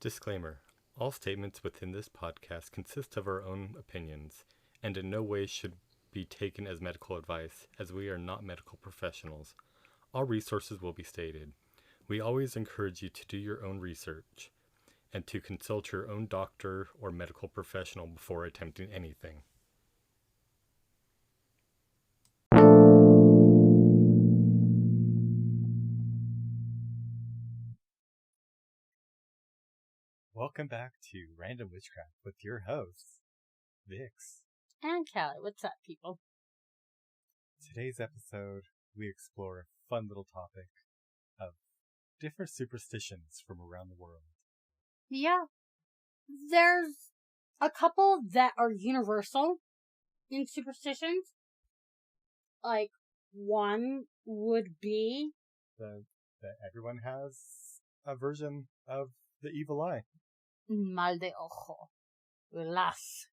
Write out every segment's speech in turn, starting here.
Disclaimer. All statements within this podcast consist of our own opinions and in no way should be taken as medical advice, as we are not medical professionals. All resources will be stated. We always encourage you to do your own research and to consult your own doctor or medical professional before attempting anything. Welcome back to Random Witchcraft with your hosts, Vix and Callie. What's up, people? Today's episode, we explore a fun little topic of different superstitions from around the world. Yeah, there's a couple that are universal in superstitions. Like, one would be That everyone has a version of the evil eye. mal de ojo, glass.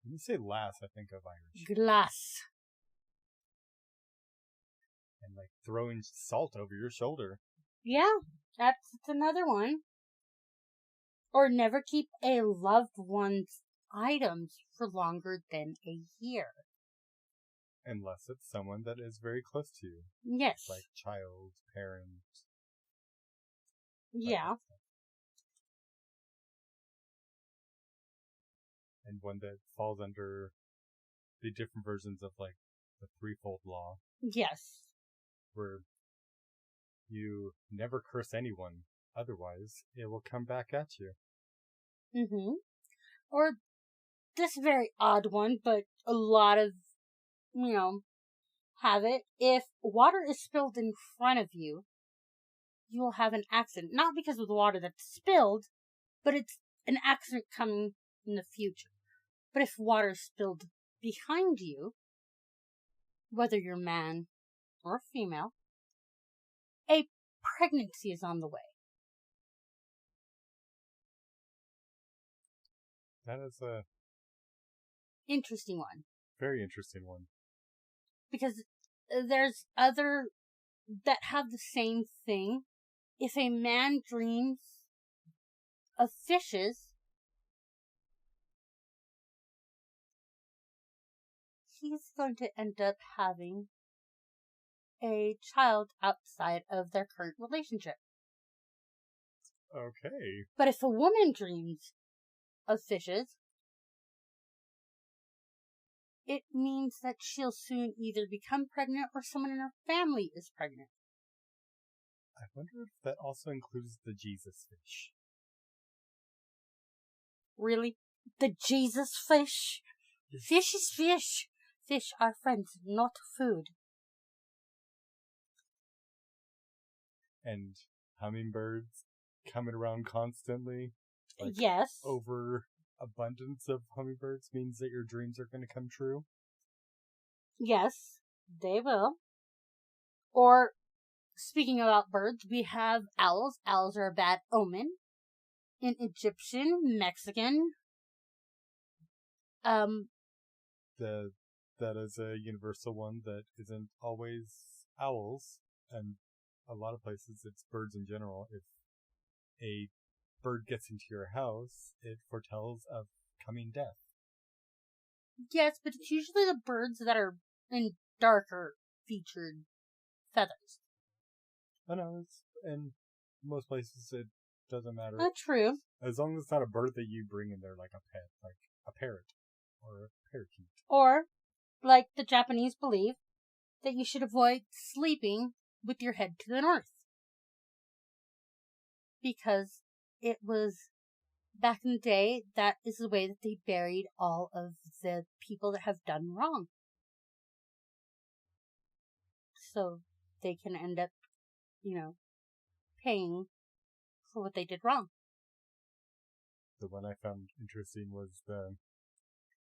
When you say lass, I think of Irish. Glass. And like throwing salt over your shoulder. Yeah, that's another one. Or never keep a loved one's items for longer than a year. Unless it's someone that is very close to you. Yes. Like child, parent. Yeah. And one that falls under the different versions of like the threefold law. Yes. Where you never curse anyone, otherwise it will come back at you. Mm-hmm. Or this very odd one, but a lot of, have it. If water is spilled in front of you, you will have an accident. Not because of the water that's spilled, but it's an accident coming in the future. But if water is spilled behind you, whether you're man or female, a pregnancy is on the way. That is a interesting one. Very interesting one. Because there's other that have the same thing. If a man dreams of fishes, he's going to end up having a child outside of their current relationship. Okay. But if a woman dreams of fishes, it means that she'll soon either become pregnant or someone in her family is pregnant. I wonder if that also includes the Jesus fish. Really? The Jesus fish? Yes. Fish is fish. Fish are friends, not food. And hummingbirds coming around constantly. Like, yes. Overabundance of hummingbirds means that your dreams are going to come true. Yes, they will. Or, speaking about birds, we have owls. Owls are a bad omen. In Egyptian, Mexican. That is a universal one that isn't always owls, and a lot of places it's birds in general. If a bird gets into your house, it foretells of coming death. Yes, but it's usually the birds that are in darker featured feathers. I know, in most places it doesn't matter. That's true. As long as it's not a bird that you bring in there like a pet, like a parrot or a parakeet. Or, like the Japanese believe, that you should avoid sleeping with your head to the north. Because it was, back in the day, that is the way that they buried all of the people that have done wrong. So they can end up, paying for what they did wrong. The one I found interesting was the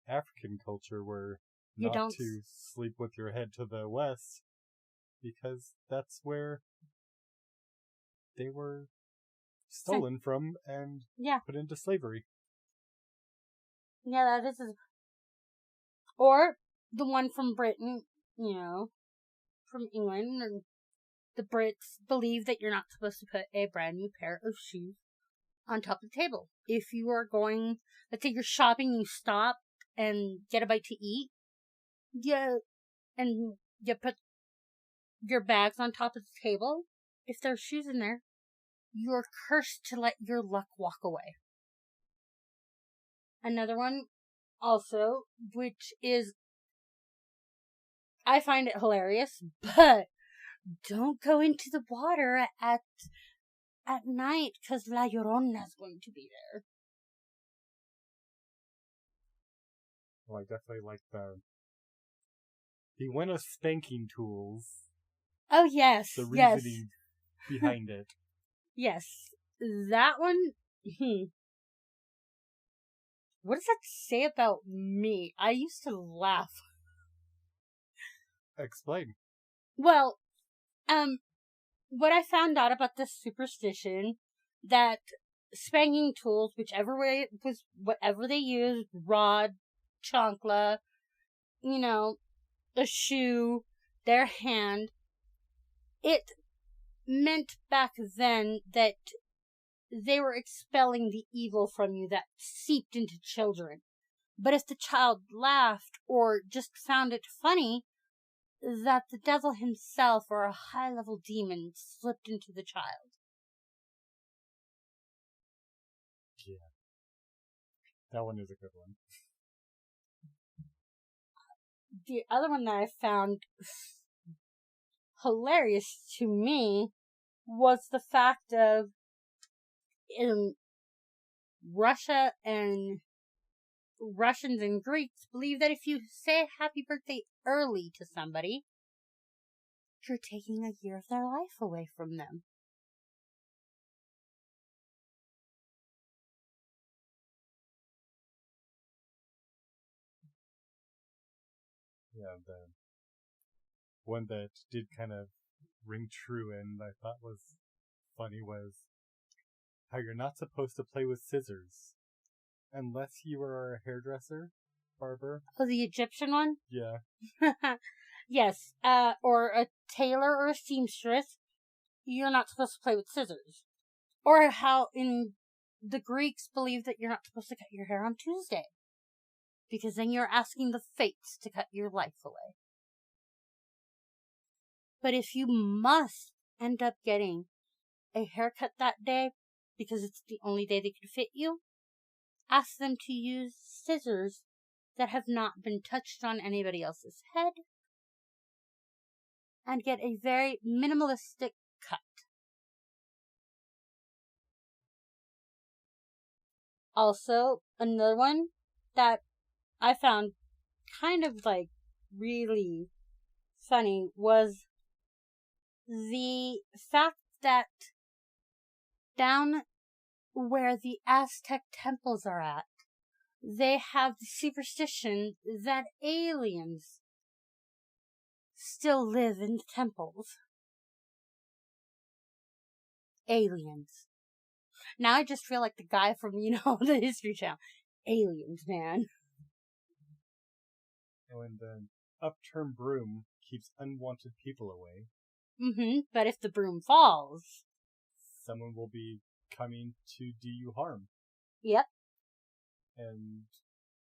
African culture where to sleep with your head to the west, because that's where they were stolen from and put into slavery. Yeah, that is. Or the one from Britain, from England, the Brits believe that you're not supposed to put a brand new pair of shoes on top of the table. If you are going, let's say you're shopping, you stop and get a bite to eat, you put your bags on top of the table. If there's shoes in there, you're cursed to let your luck walk away. Another one also, which is, I find it hilarious, but don't go into the water at night, because La Llorona is going to be there. Well, I definitely like the one of spanking tools. Oh, yes. The reasoning behind it. Yes. That one, what does that say about me? I used to laugh. Explain. Well, what I found out about this superstition, that spanking tools, whatever they used, rod, chancla, a shoe, their hand, it meant back then that they were expelling the evil from you that seeped into children. But if the child laughed or just found it funny, that the devil himself or a high-level demon slipped into the child. Yeah. That one is a good one. The other one that I found hilarious to me was the fact of, in Russia and Russians and Greeks believe that if you say happy birthday early to somebody, you're taking a year of their life away from them. Yeah, the one that did kind of ring true and I thought was funny was how you're not supposed to play with scissors unless you are a hairdresser, barber. Oh, the Egyptian one? Yeah. Yes, or a tailor or a seamstress, you're not supposed to play with scissors. Or how in the Greeks believe that you're not supposed to cut your hair on Tuesday, because then you're asking the fates to cut your life away. But if you must end up getting a haircut that day, because it's the only day they can fit you, ask them to use scissors that have not been touched on anybody else's head, and get a very minimalistic cut. Also, another one that I found kind of really funny was the fact that down where the Aztec temples are at, they have the superstition that aliens still live in the temples. Aliens. Now I just feel like the guy from, the History Channel. Aliens, man. Oh, and the upturned broom keeps unwanted people away. But if the broom falls, someone will be coming to do you harm. Yep. And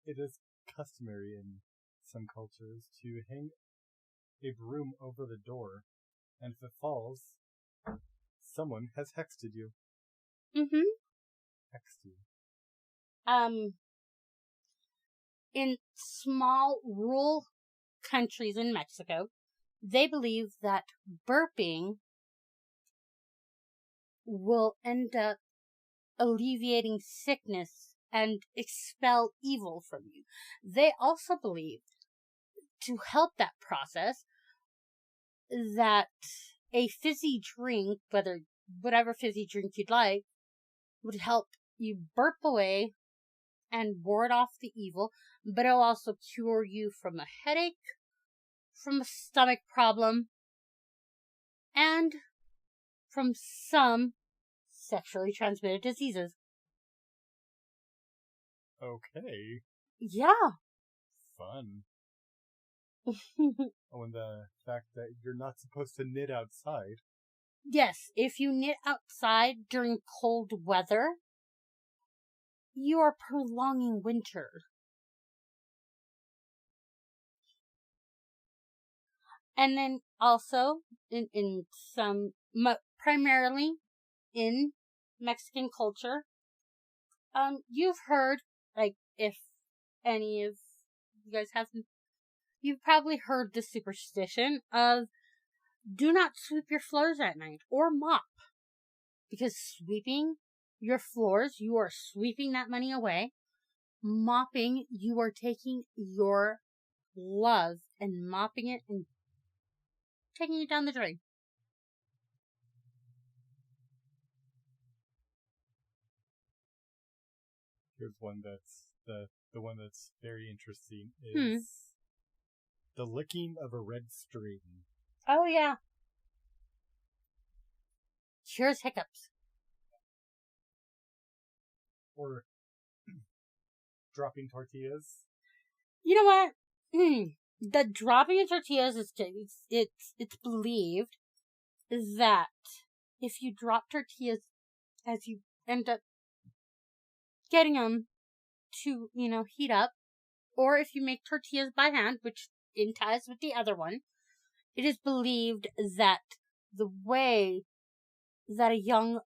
it is customary in some cultures to hang a broom over the door, and if it falls, someone has hexed you. Hexed you. In small rural countries in Mexico, they believe that burping will end up alleviating sickness and expel evil from you. They also believe, to help that process, that a fizzy drink, whatever fizzy drink you'd like, would help you burp away and ward off the evil, but it'll also cure you from a headache, from a stomach problem, and from some sexually transmitted diseases. Okay. Yeah. Fun. Oh, and the fact that you're not supposed to knit outside. Yes, if you knit outside during cold weather, you are prolonging winter. And then also, in some, primarily in Mexican culture, you've heard, like, if any of you guys haven't, you've probably heard the superstition of do not sweep your floors at night or mop. Because sweeping your floors, you are sweeping that money away. Mopping, you are taking your love and mopping it and taking it down the drain. Here's one that's the one that's very interesting is the licking of a red string. Oh yeah. Cures hiccups. Or dropping tortillas. You know what? The dropping of tortillas is it's believed that if you drop tortillas as you end up getting them to, heat up, or if you make tortillas by hand, which in ties with the other one, it is believed that the way that a young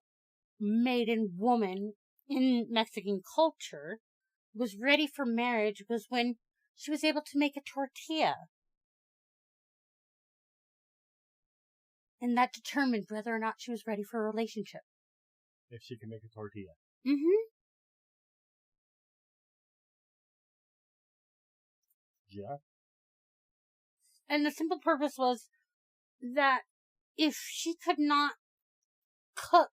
maiden woman in Mexican culture was ready for marriage was when she was able to make a tortilla. And that determined whether or not she was ready for a relationship. If she can make a tortilla. Mm-hmm. Yeah. And the simple purpose was that if she could not cook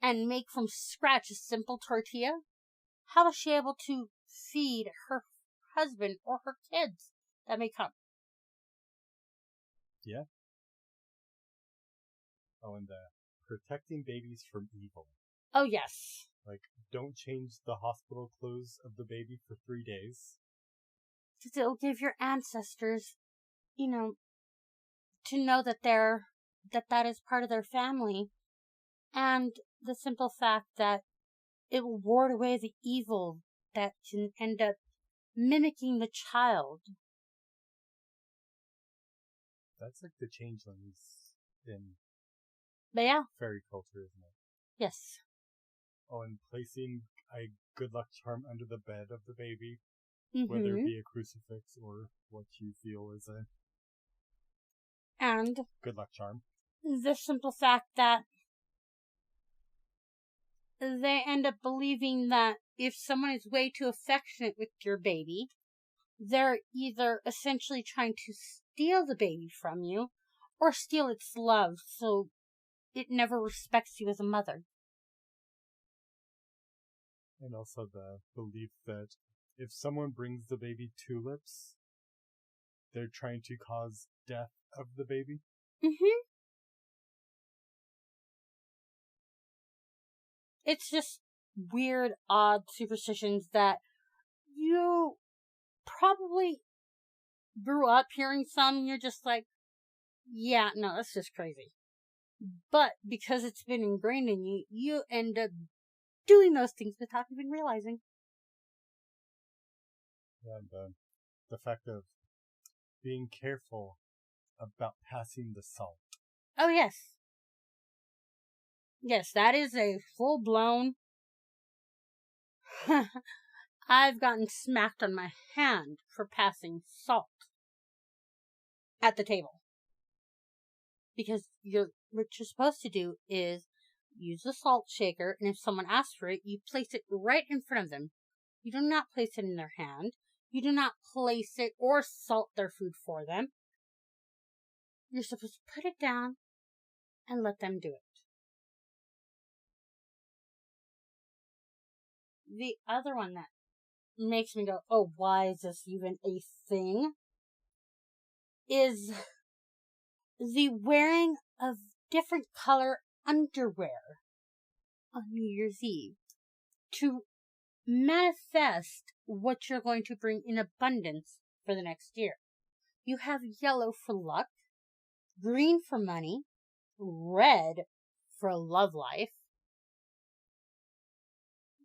and make from scratch a simple tortilla, how was she able to feed her husband or her kids that may come? Yeah. Oh, and protecting babies from evil. Oh, yes. Like, don't change the hospital clothes of the baby for 3 days. Because it'll give your ancestors, to know that that is part of their family. And the simple fact that it will ward away the evil that can end up mimicking the child. That's like the changelings in fairy culture, isn't it? Yes. Oh, and placing a good luck charm under the bed of the baby, Mm-hmm. whether it be a crucifix or what you feel is a and good luck charm. The simple fact that they end up believing that if someone is way too affectionate with your baby, they're either essentially trying to steal the baby from you or steal its love, so it never respects you as a mother. And also the belief that if someone brings the baby tulips, they're trying to cause death of the baby. Mm-hmm. It's just weird, odd superstitions that you probably grew up hearing some and you're just like, yeah, no, that's just crazy. But because it's been ingrained in you, you end up doing those things without even realizing. And the fact of being careful about passing the salt. Oh, yes. Yes, that is a full-blown... I've gotten smacked on my hand for passing salt at the table. Because what you're supposed to do is use the salt shaker, and if someone asks for it, you place it right in front of them. You do not place it in their hand. You do not place it or salt their food for them. You're supposed to put it down and let them do it. The other one that makes me go, oh, why is this even a thing? Is the wearing of different color underwear on New Year's Eve to manifest what you're going to bring in abundance for the next year. You have yellow for luck, green for money, red for love life.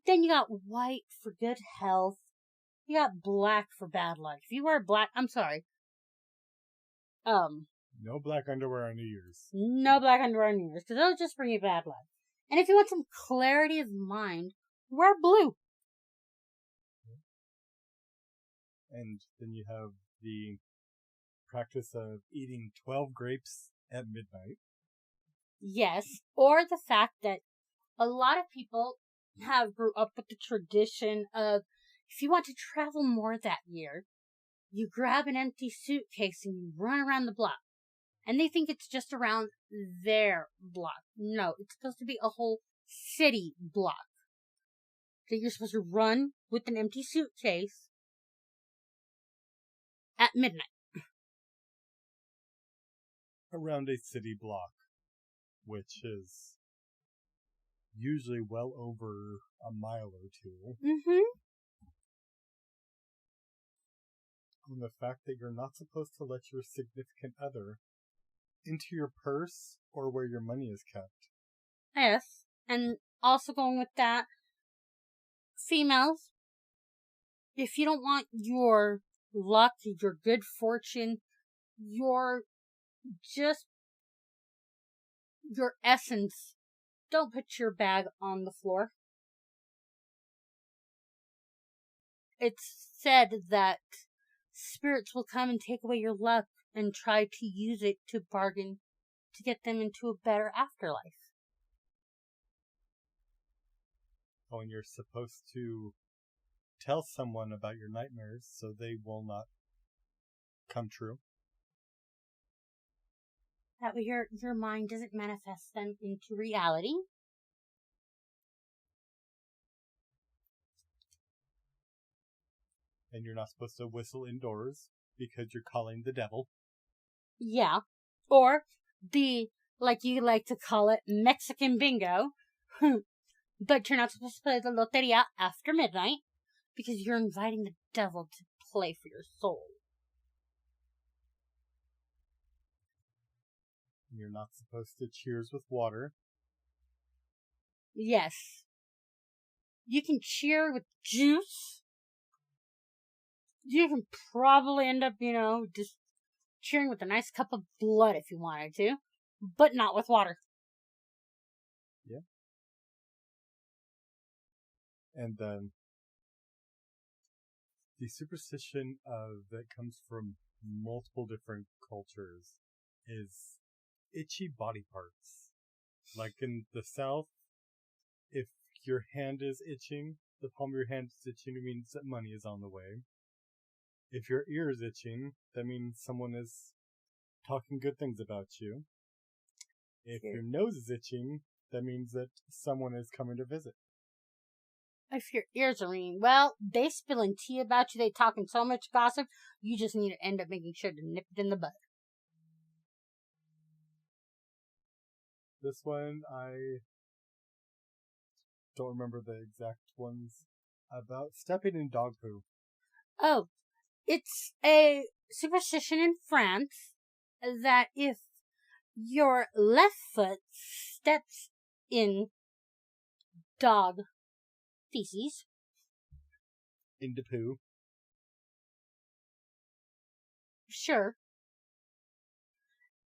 Then you got white for good health. You got black for bad luck. If you wear black, I'm sorry. No black underwear on New Year's. No black underwear on New Year's, because it'll just bring you bad luck. And if you want some clarity of mind, wear blue. And then you have the practice of eating 12 grapes at midnight. Yes, or the fact that a lot of people have grew up with the tradition of, if you want to travel more that year, you grab an empty suitcase and you run around the block. And they think it's just around their block. No, it's supposed to be a whole city block. So you're supposed to run with an empty suitcase at midnight. Around a city block, which is usually well over a mile or two. Mm-hmm. And the fact that you're not supposed to let your significant other into your purse or where your money is kept. Yes, and also going with that, females, if you don't want your luck, your good fortune, your essence, don't put your bag on the floor. It's said that spirits will come and take away your luck and try to use it to bargain to get them into a better afterlife. Oh, and you're supposed to tell someone about your nightmares so they will not come true. That way your mind doesn't manifest them into reality. And you're not supposed to whistle indoors because you're calling the devil. Yeah. Or the, like you like to call it, Mexican bingo. But you're not supposed to play the loteria after midnight because you're inviting the devil to play for your soul. You're not supposed to cheers with water. Yes. You can cheer with juice. You can probably end up, just cheering with a nice cup of blood if you wanted to, but not with water. Yeah. And then the superstition that comes from multiple different cultures is itchy body parts. Like in the South, if your hand is itching, the palm of your hand is itching, it means that money is on the way. If your ear is itching, that means someone is talking good things about you. If your nose is itching, that means that someone is coming to visit. If your ears are ringing, well, they spilling tea about you, they talking so much gossip, you just need to end up making sure to nip it in the bud. This one, I don't remember the exact ones about stepping in dog poo. Oh, it's a superstition in France that if your left foot steps in dog feces, into poo. Sure.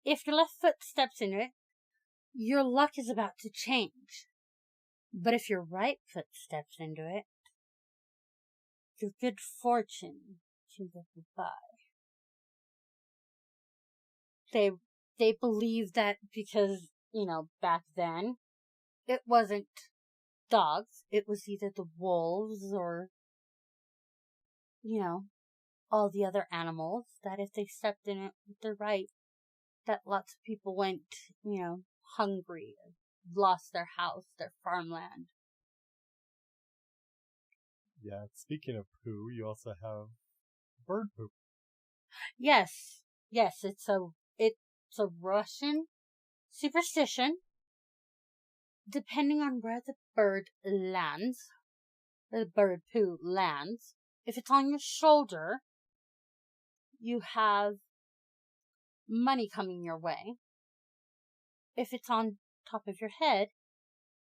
If your left foot steps in it, your luck is about to change. But if your right foot steps into it, your good fortune can go goodbye. They believe that because, back then, it wasn't dogs. It was either the wolves or, all the other animals, that if they stepped in it with their right, that lots of people went, hungry, lost their house, their farmland. Yeah, speaking of poo, you also have bird poop. Yes, it's a Russian superstition. Depending on where the bird lands, the bird poo lands, if it's on your shoulder, you have money coming your way. if it's on top of your head,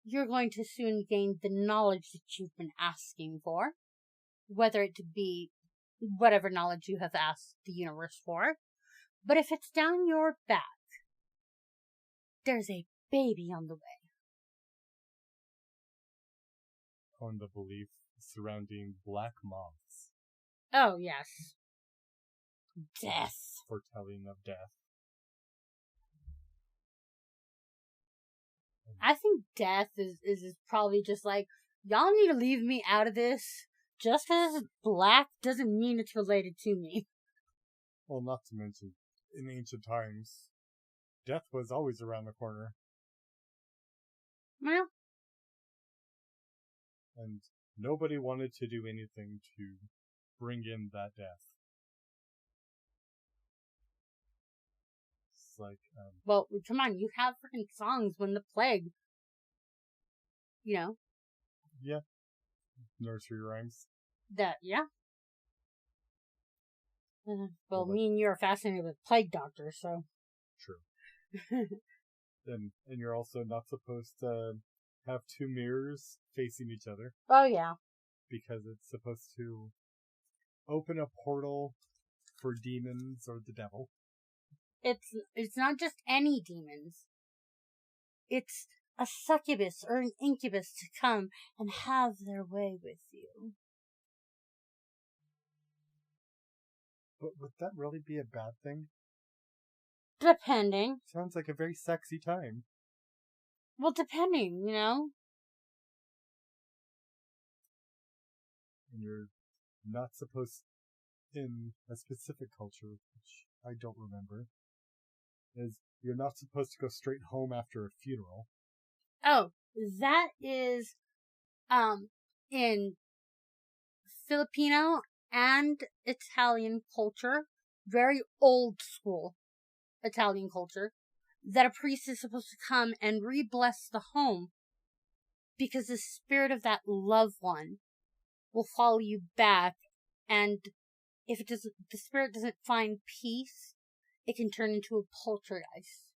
you're going to soon gain the knowledge that you've been asking for, whether it be whatever knowledge you have asked the universe for. But if it's down your back, there's a baby on the way. On the belief surrounding black moths. Oh, yes. Death. Foretelling of death. I think death is probably just like, y'all need to leave me out of this. Just because it's black doesn't mean it's related to me. Well, not to mention, in ancient times, death was always around the corner. Well, And nobody wanted to do anything to bring in that death. It's like, well, come on, you have freaking songs when the plague, yeah, nursery rhymes. that, yeah. Well, Well, me and you are fascinated with plague doctors, so. True. And you're also not supposed to have two mirrors facing each other Oh, yeah. because it's supposed to open a portal for demons or the devil. It's not just any demons. It's a succubus or an incubus to come and have their way with you. But would that really be a bad thing? Depending. Sounds like a very sexy time. Well, depending, you know? And you're not supposed, in a specific culture, which I don't remember, is you're not supposed to go straight home after a funeral. Oh, that is, in Filipino and Italian culture, very old school Italian culture, that a priest is supposed to come and re-bless the home because the spirit of that loved one will follow you back, and if it doesn't, the spirit doesn't find peace, it can turn into a poltergeist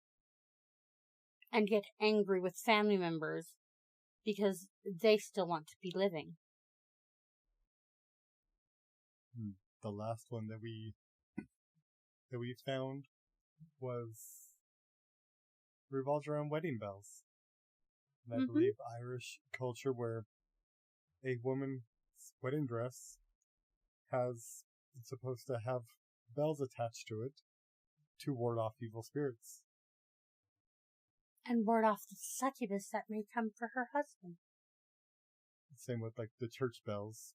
and get angry with family members because they still want to be living. The last one that we found was revolves around wedding bells. And I believe Irish culture, where a woman's wedding dress it's supposed to have bells attached to it to ward off evil spirits. And ward off the succubus that may come for her husband. Same with like the church bells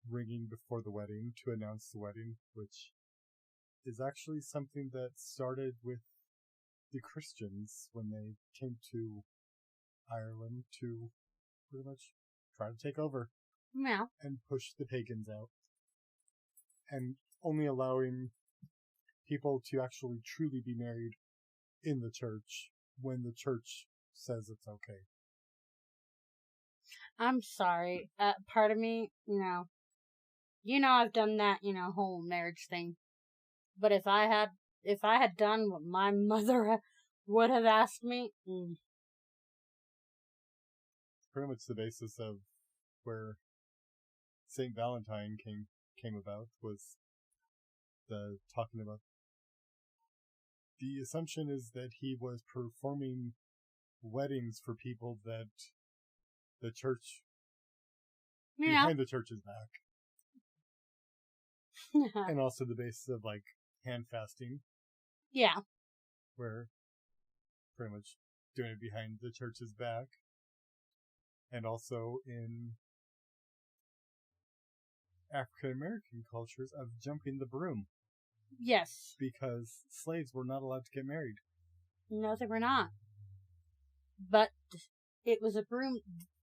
ringing before the wedding to announce the wedding, which is actually something that started with the Christians when they came to Ireland to pretty much try to take over. Yeah. And push the pagans out. And only allowing people to actually truly be married in the church when the church says it's okay. I'm sorry. Part of me, I've done that, whole marriage thing. But if I had done what my mother would have asked me, Pretty much the basis of where St. Valentine came about was the talking about the assumption is that he was performing weddings for people that the church behind the church's back. And also the basis of like hand fasting. Yeah. Where pretty much doing it behind the church's back. And also in African American cultures of jumping the broom. Yes. Because slaves were not allowed to get married. No, they were not. But it was a broom,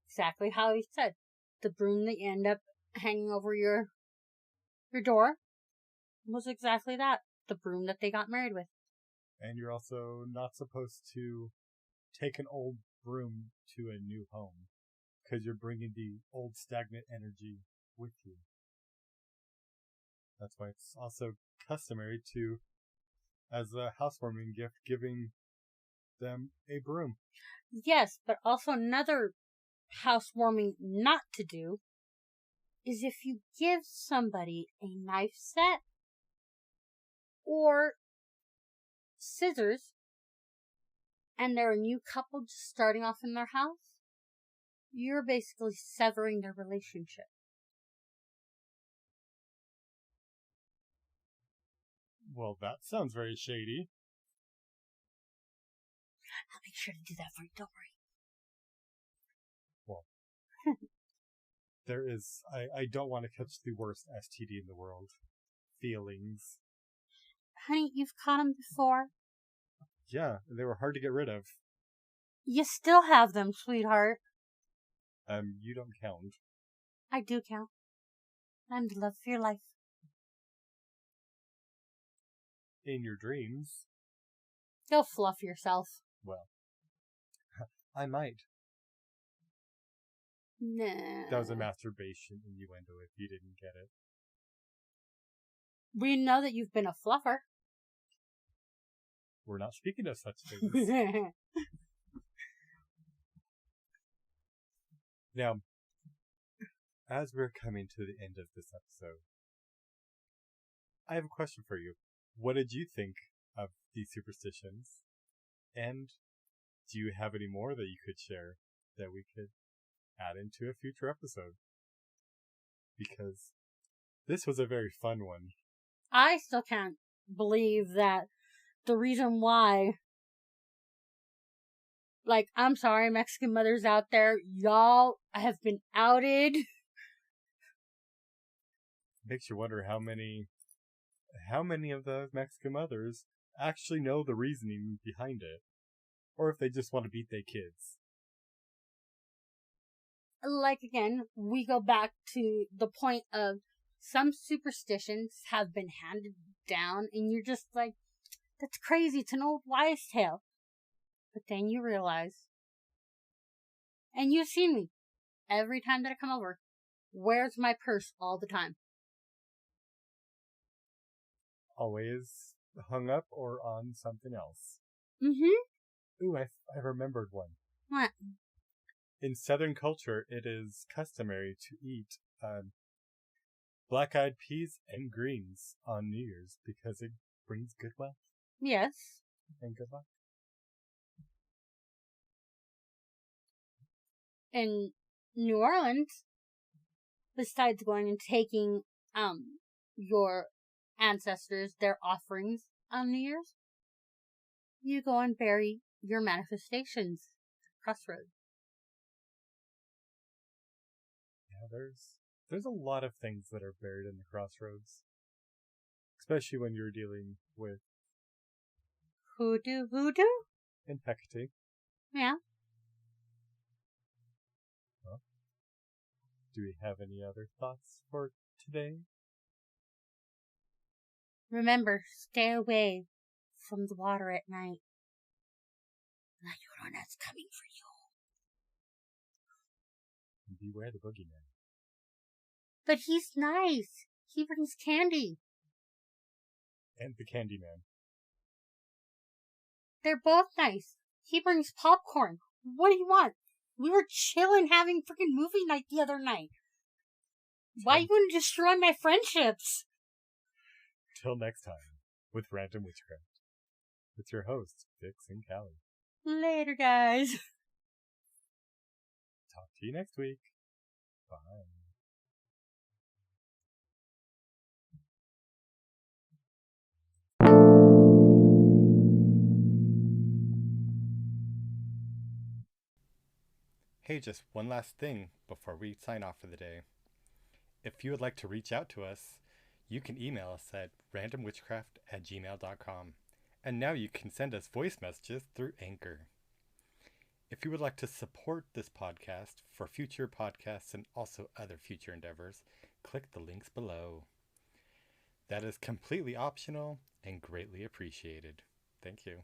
exactly how he said. The broom that you end up hanging over your door was exactly that. The broom that they got married with. And you're also not supposed to take an old broom to a new home. Because you're bringing the old stagnant energy with you. That's why it's also customary to, as a housewarming gift, giving them a broom. Yes, but also another housewarming not to do is if you give somebody a knife set or scissors and they're a new couple just starting off in their house, you're basically severing their relationship. Well, that sounds very shady. I'll make sure to do that for you, don't worry. Well, there is... I don't want to catch the worst STD in the world. Feelings. Honey, you've caught them before. Yeah, they were hard to get rid of. You still have them, sweetheart. You don't count. I do count. I'm the love of your life. In your dreams. Go fluff yourself. Well, I might. Nah. That was a masturbation innuendo if you didn't get it. We know that you've been a fluffer. We're not speaking of such things. Now, as we're coming to the end of this episode, I have a question for you. What did you think of these superstitions? And do you have any more that you could share that we could add into a future episode? Because this was a very fun one. I still can't believe that the reason why, like, I'm sorry, Mexican mothers out there, y'all have been outed. Makes you wonder how many of those Mexican mothers actually know the reasoning behind it. Or if they just want to beat their kids. Like, again, we go back to the point of some superstitions have been handed down, and you're just like, that's crazy, it's an old wives' tale. But then you realize, and you've seen me, every time that I come over, where's my purse all the time? Always hung up or on something else. Mm-hmm. Ooh, I remembered one. What? In Southern culture, it is customary to eat black-eyed peas and greens on New Year's because it brings good wealth. Yes. And good luck. In New Orleans, besides going and taking your ancestors their offerings on New Year's, you go and bury your manifestations at Crossroads. Yeah, there's a lot of things that are buried in the crossroads. Especially when you're dealing with Voodoo? in Hecate. Yeah. Well, do we have any other thoughts for today? Remember, stay away from the water at night. La Llorona's coming for you. And beware the boogeyman. But he's nice. He brings candy. And the Candyman. They're both nice. He brings popcorn. What do you want? We were chilling having freaking movie night the other night. Why are you going to destroy my friendships? Till next time, with Random Witchcraft. With your hosts, Vix and Callie. Later, guys. Talk to you next week. Bye. Hey, just one last thing before we sign off for the day. If you would like to reach out to us, you can email us at randomwitchcraft@gmail.com. And now you can send us voice messages through Anchor. If you would like to support this podcast for future podcasts and also other future endeavors, click the links below. That is completely optional and greatly appreciated. Thank you.